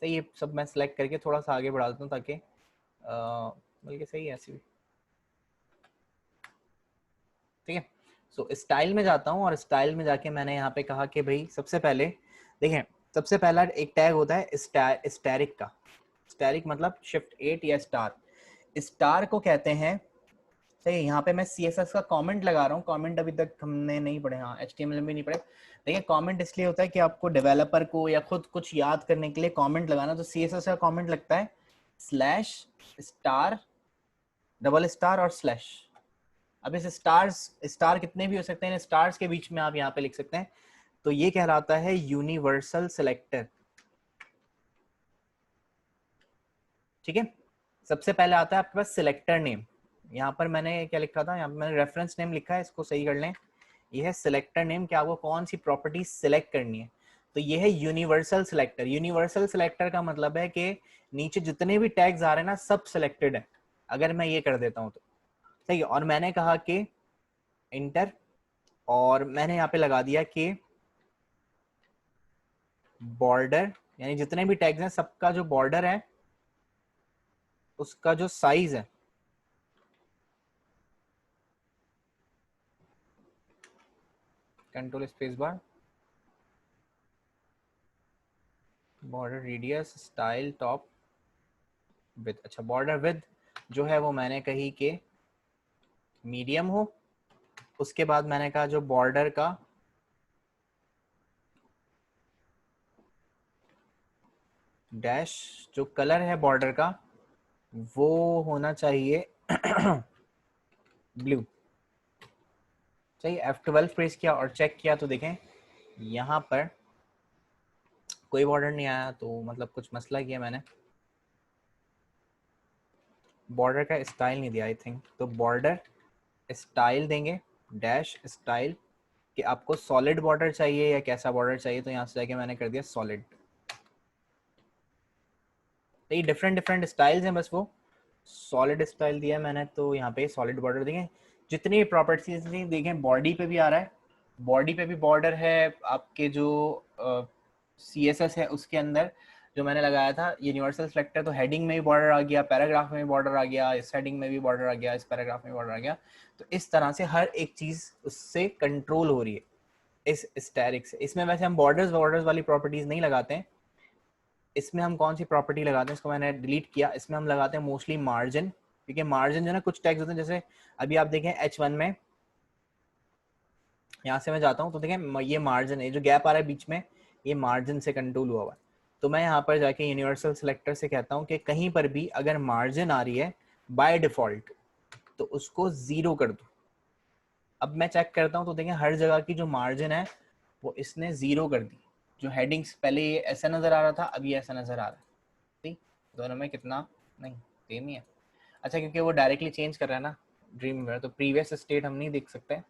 तो ये सब मैं सिलेक्ट करके थोड़ा सा आगे बढ़ा देता हूँ ताकि बल्कि सही है ऐसी भी, ठीक है। सो स्टाइल में जाता हूँ और स्टाइल में जाके मैंने यहाँ पे कहा कि भाई सबसे पहले देखें, सबसे पहला एक टैग होता है स्टैरिक का। स्टैरिक मतलब शिफ्ट 8 या स्टार, स्टार को कहते हैं, सही। यहाँ पे मैं CSS का कमेंट लगा रहा हूँ, कमेंट अभी तक हमने नहीं पढ़े, हाँ HTML में नहीं पढ़े। देखिए कमेंट इसलिए होता है कि आपको डेवलपर को या खुद कुछ याद करने के लिए कमेंट लगाना, तो CSS का कमेंट लगता है स्लैश स्टार डबल स्टार और स्लैश। अब इस स्टार कितने भी हो सकते हैं, स्टार्स के बीच में आप यहाँ पे लिख सकते हैं। तो ये कहलाता है यूनिवर्सल सिलेक्टर, ठीक है। सबसे पहले आता है आपके पास सिलेक्टर नेम। यहाँ पर मैंने क्या लिखा था, यहाँ पर मैंने रेफरेंस नेम लिखा है, इसको सही कर लें। ये है सिलेक्टर नेम कि आपको कौन सी प्रॉपर्टी सिलेक्ट करनी है। तो ये है यूनिवर्सल सिलेक्टर। यूनिवर्सल सिलेक्टर का मतलब है कि नीचे जितने भी टैग्स आ रहे हैं ना सब सिलेक्टेड है, अगर मैं ये कर देता हूँ तो, सही है। और मैंने कहा कि इंटर, और मैंने यहाँ पे लगा दिया कि बॉर्डर, यानी जितने भी टैग्स हैं सबका जो बॉर्डर है उसका जो साइज है control space bar, border radius style top with, अच्छा बॉर्डर विद जो है वो मैंने कही कि मीडियम हो। उसके बाद मैंने कहा जो बॉर्डर का डैश, जो कलर है बॉर्डर का वो होना चाहिए ब्लू, सही। F12 प्रेस किया और चेक किया तो देखें यहाँ पर कोई बॉर्डर नहीं आया, तो मतलब कुछ मसला किया मैंने, बॉर्डर का स्टाइल नहीं दिया आई थिंक। तो बॉर्डर स्टाइल देंगे, डैश स्टाइल, कि आपको सॉलिड बॉर्डर चाहिए या कैसा बॉर्डर चाहिए। तो यहाँ से जाके मैंने कर दिया सॉलिड। तो ये डिफरेंट डिफरेंट स्टाइल्स हैं, बस वो सॉलिड स्टाइल दिया मैंने, तो यहाँ पे सॉलिड बॉर्डर देंगे। जितनी प्रॉपर्टीज देखें बॉडी पे भी आ रहा है, बॉडी पे भी बॉर्डर है आपके, जो CSS है उसके अंदर जो मैंने लगाया था यूनिवर्सल सिलेक्टर। तो हेडिंग में भी बॉर्डर आ गया, पैराग्राफ में भी बॉर्डर आ गया, इस हेडिंग में भी बॉर्डर आ गया, इस पैराग्राफ में बॉर्डर आ गया। तो इस तरह से हर एक चीज उससे कंट्रोल हो रही है इस स्टैरिक से। इसमें वैसे हम बॉर्डर्स वाली प्रॉपर्टीज नहीं लगाते हैं। इसमें हम कौन सी प्रॉपर्टी लगाते हैं, इसको मैंने डिलीट किया। इसमें हम लगाते हैं मोस्टली मार्जिन, क्योंकि मार्जिन जो ना कुछ टैग्स होते हैं, जैसे अभी आप देखें H1 में, यहाँ से मैं जाता हूँ तो देखें ये मार्जिन है, जो गैप आ रहा है बीच में ये मार्जिन से कंट्रोल हुआ हुआ है। तो मैं यहाँ पर जाके यूनिवर्सल सिलेक्टर से कहता हूँ कि कहीं पर भी अगर मार्जिन आ रही है बाय डिफॉल्ट तो उसको 0 कर दो। अब मैं चेक करता हूँ तो देखें हर जगह की जो मार्जिन है वो इसने 0 कर दी। जो हेडिंग्स पहले ये ऐसा नजर आ रहा था, अब ये ऐसा नजर आ रहा है, ठीक। दोनों में कितना नहीं सेम ही है। अच्छा क्योंकि वो डायरेक्टली चेंज कर रहा है ना ड्रीम में, तो प्रीवियस स्टेट हम नहीं देख सकते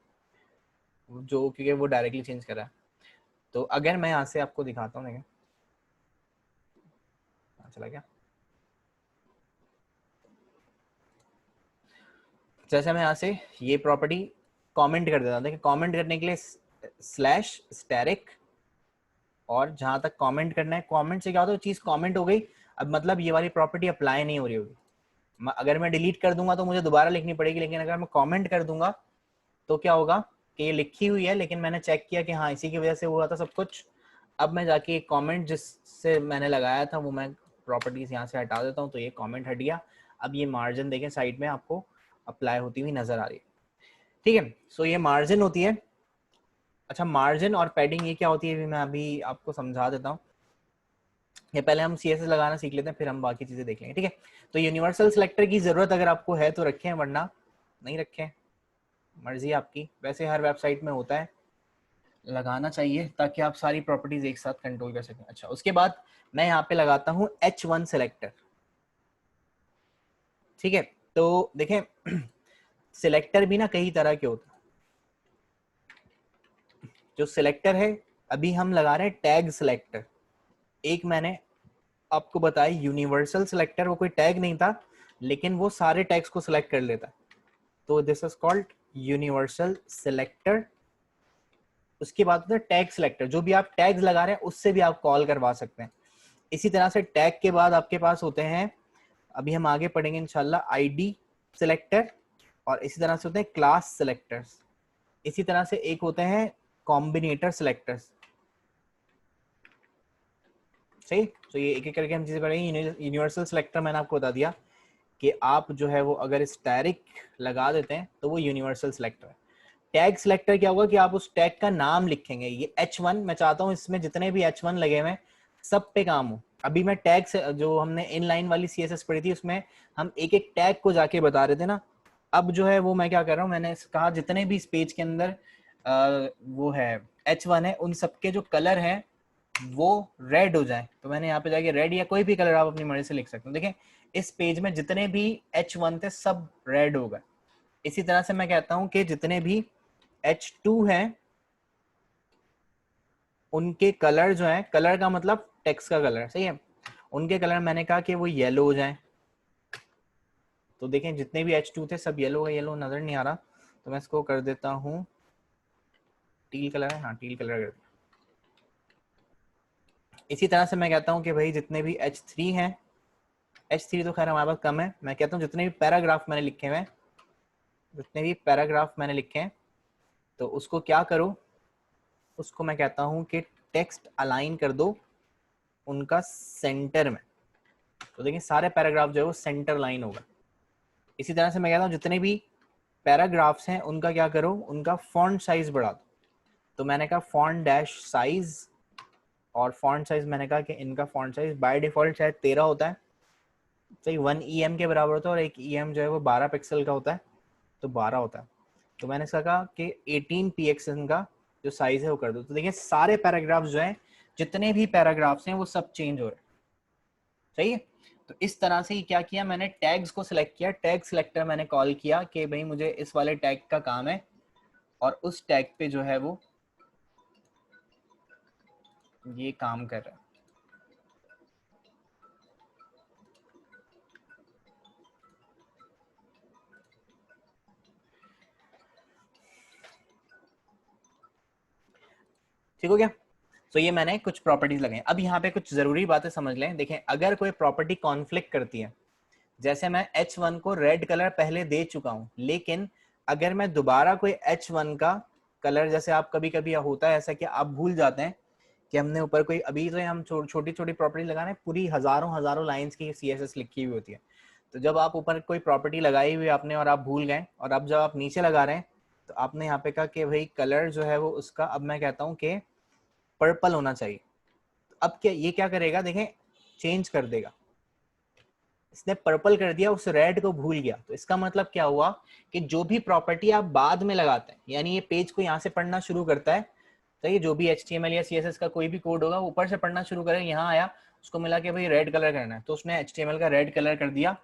जो, क्योंकि वो डायरेक्टली चेंज कर रहा है। तो अगर मैं यहाँ से आपको दिखाता हूँ, देखें चला गया, जैसे मैं यहाँ से ये प्रॉपर्टी कमेंट कर देता हूँ। देखिए कमेंट करने के लिए स्लैश स्टैरिक, और जहां तक कमेंट करना है, कमेंट से क्या होता है, चीज कमेंट हो गई, अब मतलब ये वाली प्रॉपर्टी अप्लाई नहीं हो रही होगी। अगर मैं डिलीट कर दूंगा तो मुझे दोबारा लिखनी पड़ेगी, लेकिन अगर मैं कमेंट कर दूंगा तो क्या होगा कि ये लिखी हुई है, लेकिन मैंने चेक किया कि हाँ इसी की वजह से हुआ था सब कुछ। अब मैं जाके एक कमेंट जिससे मैंने लगाया था वो मैं प्रॉपर्टीज यहाँ से हटा देता हूँ, तो ये कमेंट हट गया। अब ये मार्जिन देखें साइड में आपको अप्लाई होती हुई नजर आ रही है, ठीक है। सो ये मार्जिन होती है। अच्छा, मार्जिन और पैडिंग ये क्या होती है, मैं अभी आपको समझा देता हूँ। ये पहले हम CSS लगाना सीख लेते हैं, फिर हम बाकी चीजें देख लेंगे, ठीक है। तो यूनिवर्सल सिलेक्टर की जरूरत अगर आपको है तो रखें, वरना नहीं रखें, मर्जी आपकी। वैसे हर वेबसाइट में होता है, लगाना चाहिए ताकि आप सारी प्रॉपर्टीज एक साथ कंट्रोल कर सकें। अच्छा, उसके बाद मैं यहाँ पे लगाता हूँ H1 सिलेक्टर, ठीक है। तो देखें सिलेक्टर भी ना कई तरह के होते हैं। जो सिलेक्टर है, अभी हम लगा रहे हैं टैग सिलेक्टर। एक मैंने आपको बताया यूनिवर्सल सिलेक्टर, वो कोई टैग नहीं था, लेकिन वो सारे टैग्स को सिलेक्ट कर लेता है, तो this is called universal selector. उसके बाद होता है टैग सिलेक्टर, जो भी आप टैग्स लगा रहे हैं उससे भी आप कॉल करवा सकते हैं। इसी तरह से टैग के बाद आपके पास होते हैं, अभी हम आगे पढ़ेंगे इंशाल्लाह, आईडी सिलेक्टर, और इसी तरह से होते हैं क्लास सिलेक्टर्स। इसी तरह से एक होते हैं कॉम्बिनेटर सिलेक्टर्स, सही। तो ये एक एक करके हम चीजें पढ़ेंगे। यूनिवर्सल सिलेक्टर मैंने आपको बता दिया कि आप जो है वो अगर स्टैरिक लगा देते हैं तो वो यूनिवर्सल सिलेक्टर है। टैग सिलेक्टर क्या होगा कि आप उस टैग का नाम लिखेंगे। ये H1 मैं चाहता हूँ इसमें जितने भी H1 लगे हुए सब पे काम हो। अभी मैं टैग से जो हमने इनलाइन वाली CSS पढ़ी थी उसमें हम एक एक टैग को जाके बता रहे थे ना, अब जो है वो मैं क्या कर रहा हूँ, मैंने कहा जितने भी इस पेज के अंदर वो है H1 है, उन सबके जो कलर है वो रेड हो जाए। तो मैंने यहाँ पे जाके रेड या कोई भी कलर आप अपनी मर्जी से लिख सकते हो। देखें इस पेज में जितने भी H1 थे सब रेड हो गए। इसी तरह से मैं कहता हूं कि जितने भी H2 हैं उनके कलर जो है, कलर का मतलब टेक्स्ट का कलर, सही है, उनके कलर मैंने कहा कि वो येलो हो जाए। तो देखें जितने भी H2 थे सब येलो, येलो नजर नहीं आ रहा, तो मैं इसको कर देता हूँ टील कलर है, हाँ टील कलर कर दिया। इसी तरह से मैं कहता हूँ कि भाई जितने भी H3 हैं, H3 तो खैर हमारे पास कम है, मैं कहता हूँ जितने भी पैराग्राफ मैंने लिखे हुए हैं, जितने भी पैराग्राफ मैंने लिखे हैं, तो उसको क्या करो, उसको मैं कहता हूँ कि टेक्स्ट अलाइन कर दो उनका सेंटर में। तो देखिए सारे पैराग्राफ जो है वो सेंटर लाइन होगा। इसी तरह से मैं कहता हूँ जितने भी पैराग्राफ्स हैं उनका क्या करो, उनका फॉन्ट साइज बढ़ा दो। तो मैंने कहा फॉन्ट डैश साइज, और फॉन्ट साइज मैंने कहा कि इनका फॉन्ट साइज बाय डिफॉल्ट शायद 13 होता है, सही 1 EM के बराबर होता है, और एक EM जो है वो 12 पिक्सल का होता है, तो 12 होता है। तो मैंने इसका कहा कि 18 px का जो साइज है वो कर दो। तो देखिए सारे पैराग्राफ्स जो हैं, जितने भी पैराग्राफ्स हैं वो सब चेंज हो रहे हैं, सही है। तो इस तरह से ही क्या किया मैंने, टैग्स को सिलेक्ट किया, टैग सिलेक्टर मैंने कॉल किया कि भाई मुझे इस वाले टैग का काम है, और उस टैग पे जो है वो ये काम कर रहा है। ठीक हो गया। तो ये मैंने कुछ प्रॉपर्टीज लगाई। अब यहाँ पे कुछ जरूरी बातें समझ लें। देखें अगर कोई प्रॉपर्टी कॉन्फ्लिक्ट करती है, जैसे मैं H1 को रेड कलर पहले दे चुका हूं, लेकिन अगर मैं दोबारा कोई H1 का कलर, जैसे आप कभी कभी होता है ऐसा कि आप भूल जाते हैं कि हमने ऊपर कोई, अभी तो हम छोटी छोटी प्रॉपर्टी लगा रहे हैं, पूरी हजारों हजारों लाइंस की CSS लिखी हुई होती है। तो जब आप ऊपर कोई प्रॉपर्टी लगाई हुई आपने और आप भूल गए, और अब जब आप नीचे लगा रहे हैं तो आपने यहाँ पे कहा कि भाई कलर जो है वो उसका, अब मैं कहता हूँ कि पर्पल होना चाहिए। अब क्या ये क्या करेगा, देखें चेंज कर देगा, इसने पर्पल कर दिया, उस रेड को भूल गया। तो इसका मतलब क्या हुआ कि जो भी प्रॉपर्टी आप बाद में लगाते हैं, यानी ये पेज को यहाँ से पढ़ना शुरू करता है, तो ये जो भी HTML या CSS का कोई भी कोड होगा ऊपर से पढ़ना शुरू करेगा, यहाँ आया उसको मिला कि भाई रेड कलर करना है, तो उसने HTML का रेड कलर कर दिया,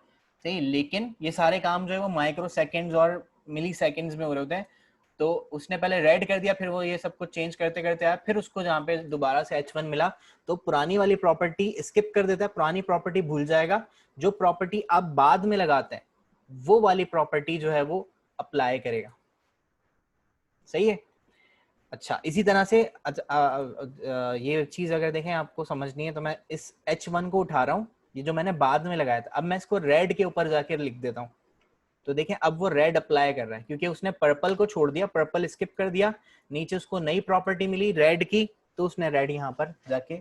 सही। लेकिन ये सारे काम जो है वो माइक्रो सेकेंड्स और मिली सेकेंड्स में हो रहे होते हैं। तो उसने पहले रेड कर दिया, फिर वो ये सब कुछ चेंज करते करते आया, फिर उसको जहाँ पे दोबारा से H1 मिला तो पुरानी वाली प्रॉपर्टी स्किप कर देता है, पुरानी प्रॉपर्टी भूल जाएगा। जो प्रॉपर्टी आप बाद में लगाते हैं वो वाली प्रॉपर्टी जो है वो अप्लाई करेगा, सही है। अच्छा इसी तरह से ये चीज अगर देखें आपको समझनी है तो मैं इस H1 को उठा रहा हूँ, ये जो मैंने बाद में लगाया था, अब मैं इसको रेड के ऊपर जाकर लिख देता हूँ। तो देखें अब वो रेड अप्लाई कर रहा है क्योंकि उसने पर्पल को छोड़ दिया, पर्पल स्किप कर दिया, नीचे उसको नई प्रॉपर्टी मिली रेड की, तो उसने रेड यहाँ पर जाके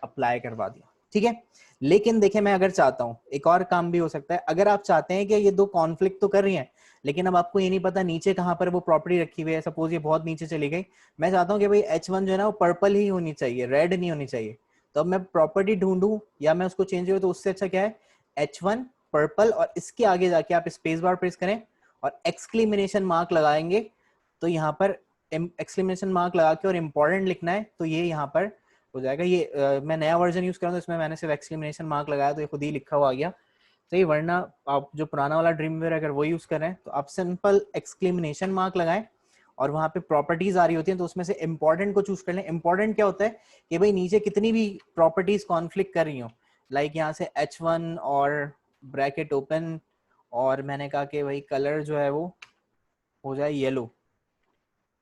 अप्लाई करवा दिया। ठीक है, लेकिन देखें मैं अगर चाहता हूँ एक और काम भी हो सकता है, अगर आप चाहते हैं कि ये दो कॉन्फ्लिक्ट तो कर रही हैं लेकिन अब आपको ये नहीं पता नीचे कहाँ पर वो प्रॉपर्टी रखी हुई है, सपोज ये बहुत नीचे चली गई, मैं चाहता हूँ कि भाई H1 जो है ना वो पर्पल ही होनी चाहिए, रेड नहीं होनी चाहिए, तो अब मैं प्रॉपर्टी ढूंढूं या मैं उसको चेंज करूँ, तो उससे अच्छा क्या है H1 पर्पल और इसके आगे जाके आप स्पेस बार प्रेस करें और एक्सक्लेमेशन मार्क लगाएंगे, तो यहाँ पर एक्सक्लेमेशन मार्क लगा के और इम्पोर्टेंट लिखना है तो ये यहाँ पर हो जाएगा। ये मैं नया वर्जन यूज कर रहा हूँ तो इसमें मैंने सिर्फ एक्सक्लेमेशन मार्क लगाया तो ये खुद ही लिखा हुआ आ गया। तो ये वरना आप जो पुराना वाला ड्रीमवेयर अगर वो यूज कर रहे हैं तो आप सिंपल एक्सक्लेमेशन मार्क लगाएं और वहां पे प्रॉपर्टीज आ रही होती हैं तो उसमें से इंपॉर्टेंट को चूज कर लें। इंपॉर्टेंट क्या होता है कि भाई नीचे कितनी भी प्रॉपर्टीज कॉन्फ्लिक्ट कर रही हो, लाइक यहाँ से H1 और ब्रैकेट ओपन और मैंने कहा कि भाई कलर जो है वो हो जाए येलो,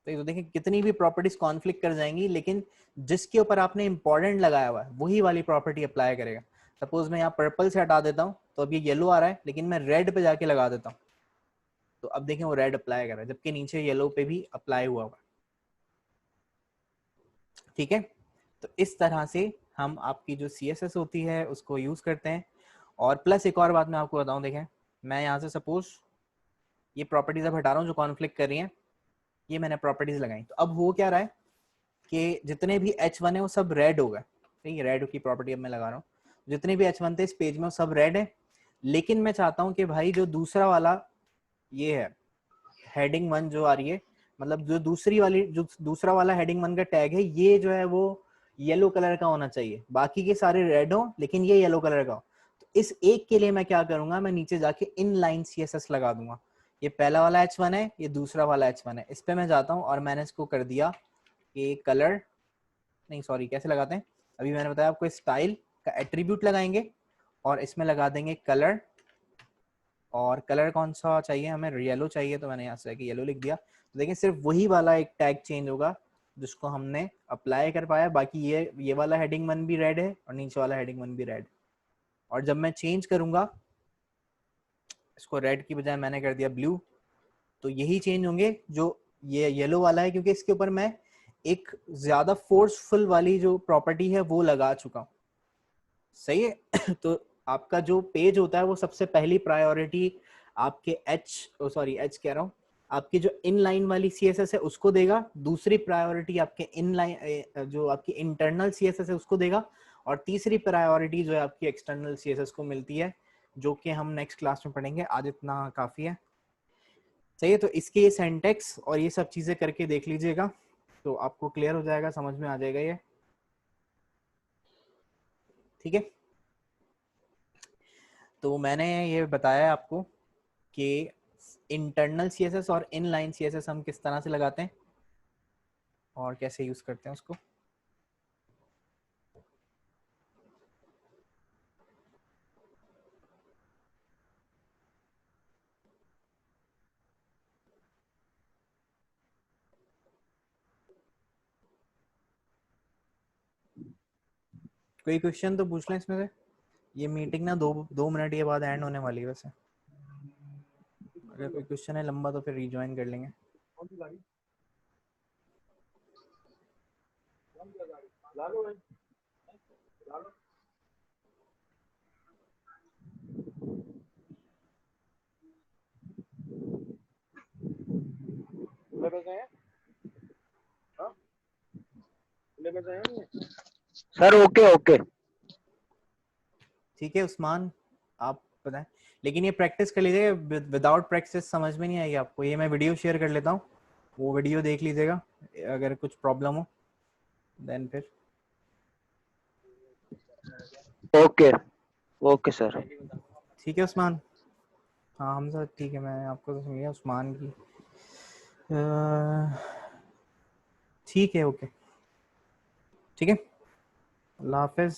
तो देखिए कितनी भी प्रॉपर्टीज कॉन्फ्लिक्ट कर जाएंगी लेकिन जिसके ऊपर आपने इंपॉर्टेंट लगाया हुआ है वही वाली प्रॉपर्टी अप्लाई करेगा। सपोज मैं यहाँ पर्पल से हटा देता हूँ तो अब ये येलो आ रहा है लेकिन मैं रेड पे जाके लगा देता हूँ तो अब देखें वो रेड अप्लाई कर रहा है जबकि नीचे येलो पे भी अप्लाई हुआ हुआ। ठीक है, तो इस तरह से हम आपकी जो CSS होती है उसको यूज करते हैं। और प्लस एक और बात मैं आपको बताऊं, देखें मैं यहाँ से सपोज ये प्रॉपर्टीज अब हटा रहा हूँ जो कॉन्फ्लिक्ट कर रही हैं, ये मैंने प्रॉपर्टीज लगाई तो अब हो क्या रहा है कि जितने भी H1 है वो सब रेड हो गए। ठीक है, रेड की प्रॉपर्टी अब मैं लगा रहा हूँ, जितने भी H1 थे इस पेज में वो सब रेड है, लेकिन मैं चाहता हूँ कि भाई जो दूसरा वाला ये है हेडिंग 1 जो आ रही है, मतलब जो दूसरी वाली जो दूसरा वाला हेडिंग 1 का टैग है ये जो है वो येलो कलर का होना चाहिए, बाकी के सारे रेड हो लेकिन ये येलो कलर का हो। तो इस एक के लिए मैं क्या करूंगा, मैं नीचे जाके इन लाइन CSS लगा दूंगा। ये पहला वाला H1 है, ये दूसरा वाला H1 है, इस पे मैं जाता हूँ और मैंने इसको कर दिया कि कलर नहीं सॉरी कैसे लगाते हैं, अभी मैंने बताया आपको स्टाइल का एट्रीब्यूट लगाएंगे और इसमें लगा देंगे कलर, और कलर कौन सा चाहिए हमें, येलो चाहिए, तो मैंने यहाँ से येलो लिख दिया। तो देखिए सिर्फ वही वाला एक टैग चेंज होगा जिसको हमने अप्लाई कर पाया, बाकी ये वाला हेडिंग 1 भी रेड है और नीचे वाला हेडिंग 1 भी रेड। और जब मैं चेंज करूंगा इसको रेड की बजाय मैंने कर दिया ब्लू, तो यही चेंज होंगे जो ये येलो वाला है क्योंकि इसके ऊपर मैं एक ज्यादा फोर्सफुल वाली जो प्रॉपर्टी है वो लगा चुका हूँ। सही है तो आपका जो पेज होता है वो सबसे पहली प्रायोरिटी आपके एच कह रहा हूँ, आपकी जो इनलाइन वाली CSS है उसको देगा, दूसरी प्रायोरिटी आपके इनलाइन जो आपकी इंटरनल CSS है उसको देगा, और तीसरी प्रायोरिटी जो है आपकी एक्सटर्नल CSS को मिलती है, जो कि हम नेक्स्ट क्लास में पढ़ेंगे। आज इतना काफी है। सही है, तो इसके ये सिंटैक्स और ये सब चीजें करके देख लीजिएगा तो आपको क्लियर हो जाएगा, समझ में आ जाएगा ये। ठीक है, तो मैंने ये बताया आपको कि इंटरनल CSS और इनलाइन CSS हम किस तरह से लगाते हैं और कैसे यूज करते हैं उसको। कोई क्वेश्चन तो पूछ लें इसमें से। ये मीटिंग ना 2 मिनट के बाद एंड होने वाली है वैसे, अगर कोई क्वेश्चन है लंबा तो फिर रिज्वाइन कर लेंगे। Sir okay okay. ठीक है उस्मान, आप बताएं, लेकिन ये प्रैक्टिस कर लीजिएगा, विदाउट प्रैक्टिस समझ में नहीं आएगी आपको। ये मैं वीडियो शेयर कर लेता हूँ, वो वीडियो देख लीजिएगा, अगर कुछ प्रॉब्लम हो देन फिर। Okay okay sir. ठीक है उस्मान, हाँ हम सब ठीक है, मैं आपको तो समझ गया उस्मान की। ठीक है, ओके, ठीक है, अल्लाह हाफिज़।